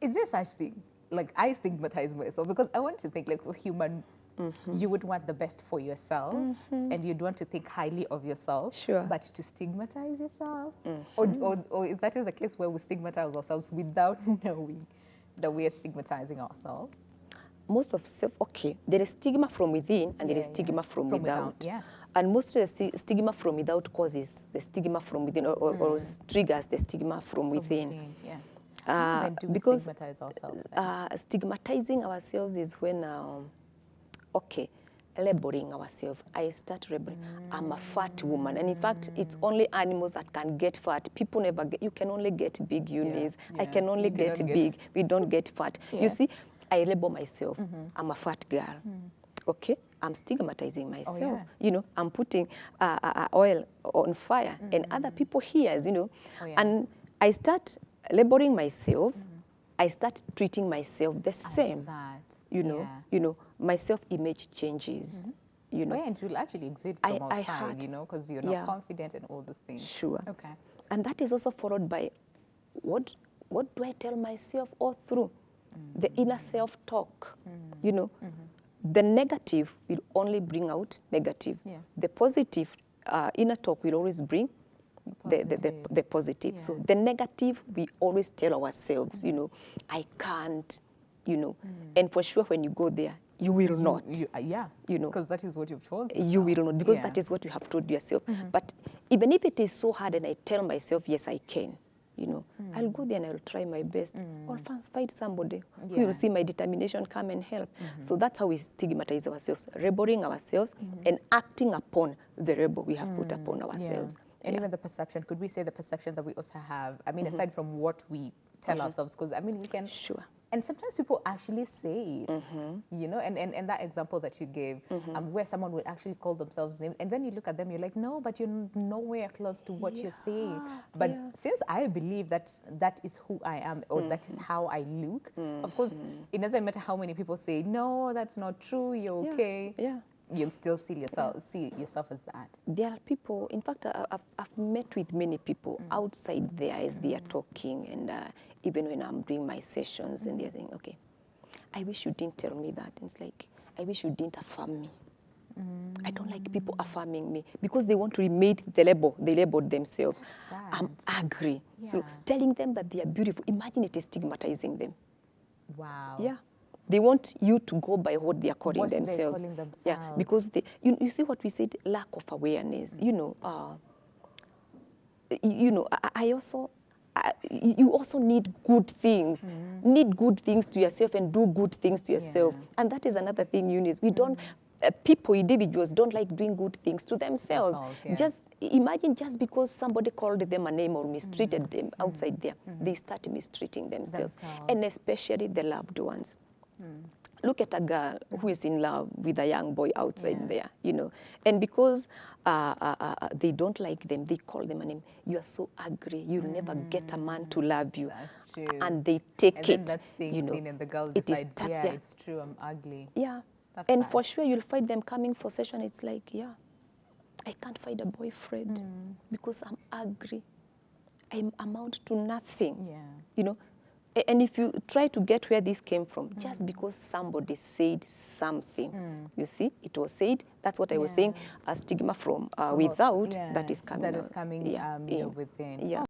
Is there such thing? Like, I stigmatize myself because I want to think like a human, you would want the best for yourself and you'd want to think highly of yourself. Sure. But to stigmatize yourself? Or if that is the case where we stigmatize ourselves without knowing that we are stigmatizing ourselves? Most of self, okay, there is stigma from within and there is Yeah, stigma yeah. from without. Yeah. And most of the stigma from without causes the stigma from within or triggers the stigma from within. Yeah. How then do we Because stigmatize ourselves then? stigmatizing ourselves is when, okay, labeling ourselves. I start labeling, I'm a fat woman. And in fact, it's only animals that can get fat. People never get, you can only get big, Eunice. I can only You get cannot big. We don't get fat. Yeah. You see, I label myself. I'm a fat girl. Okay? I'm stigmatizing myself. yeah. You know, I'm putting oil on fire and other people hears, you know. Yeah. And I start labeling myself. I start treating myself the same. That. You know, my self-image changes. You know, and it will actually exit I from outside, had- you know, because you're not confident and all those things. Sure. Okay. And that is also followed by what do I tell myself all through? The inner self-talk, you know. The negative will only bring out negative. Yeah. The positive inner talk will always bring the positive. Yeah. So the negative, we always tell ourselves, you know, I can't, you know. And for sure, when you go there, you will not. Yeah. You know. Because that is what you've told yourself. You will not, because that is what you have told yourself. But even if it is so hard and I tell myself, yes, I can, you know, I'll go there and I'll try my best. Or find somebody who will see my determination, come and help. So that's how we stigmatize ourselves, labeling ourselves and acting upon the label we have put upon ourselves. And even the perception, could we say the perception that we also have, I mean, aside from what we tell ourselves, because I mean, we can... Sure. And sometimes people actually say it, you know, and that example that you gave, where someone would actually call themselves names, and then you look at them, you're like, no, but you're nowhere close to what you're saying. But since I believe that that is who I am, or that is how I look, of course, it doesn't matter how many people say, no, that's not true, you're okay. Yeah. You'll still see yourself as that. There are people, in fact, I've met with many people outside there as they are talking, and even when I'm doing my sessions, and they're saying, okay, I wish you didn't tell me that. And it's like, I wish you didn't affirm me. I don't like people affirming me because they want to remake the label. They labeled themselves. I'm angry. Yeah. So telling them that they are beautiful, imagine it is stigmatizing them. Wow. Yeah. They want you to go by what they are calling themselves. They're calling themselves. Yeah, because you see what we said, lack of awareness. You know, I also, you also need good things. Need good things to yourself and do good things to yourself. And that is another thing, Eunice. We don't, people, individuals don't like doing good things to themselves. Just imagine, just because somebody called them a name or mistreated them outside there, they start mistreating themselves. And especially the loved ones. Look at a girl who is in love with a young boy outside there, you know. And because they don't like them, they call them a name. You are so ugly. You'll never get a man to love you. That's true. And they take and it. Then that same you know, scene and the girl it decides, is, yeah, it's true, I'm ugly. Yeah. That's and sad. for sure, you'll find them coming for session. It's like, yeah, I can't find a boyfriend because I'm ugly. I amount to nothing. Yeah. You know. And if you try to get where this came from, just because somebody said something, you see, it was said, that's what I was saying, a stigma from without that is coming that is coming in. within. Yeah.